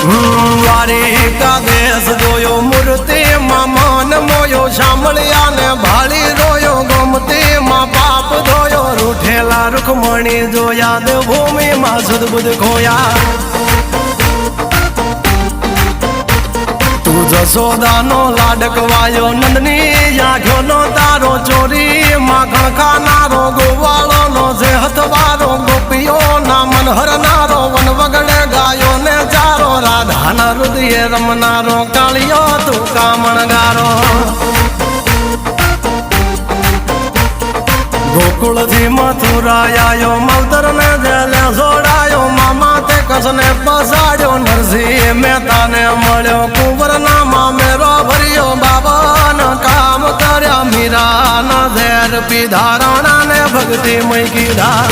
દ્વારિકા દેશ જોયો મૂર્તિ માં મન મોયો સાંભળ્યા ને ભાળી રોયો ગમતી માં પાપ ધોયો રૂઠેલા રૂખમણી જોયા દેવભૂમિ માં સદબુદ્ધ ખોયા તું જશોદાનો લાડકવાયો નંદની આંખો નો તારો ચોરી માખણ ખાનારો ગોવાળો નો જે હથવારો ગોપીઓ ના મન હરનારો વન વગડે ગાયો ને ચારો રાધાના હૃદય રમનારો કાળિયો તું કામણગારો ગોકુળથી મથુરાયો માવતર ને જેલે જોડાયો મામા તે કસને પસાડ્યો નરસિંહ મહેતાને મળ્યો કુંવર ના મામેરો ભર્યો બાબાના કામ કર્યા મીરાના ઝેર પીધા રાણા ને ભક્તિ મય કીધા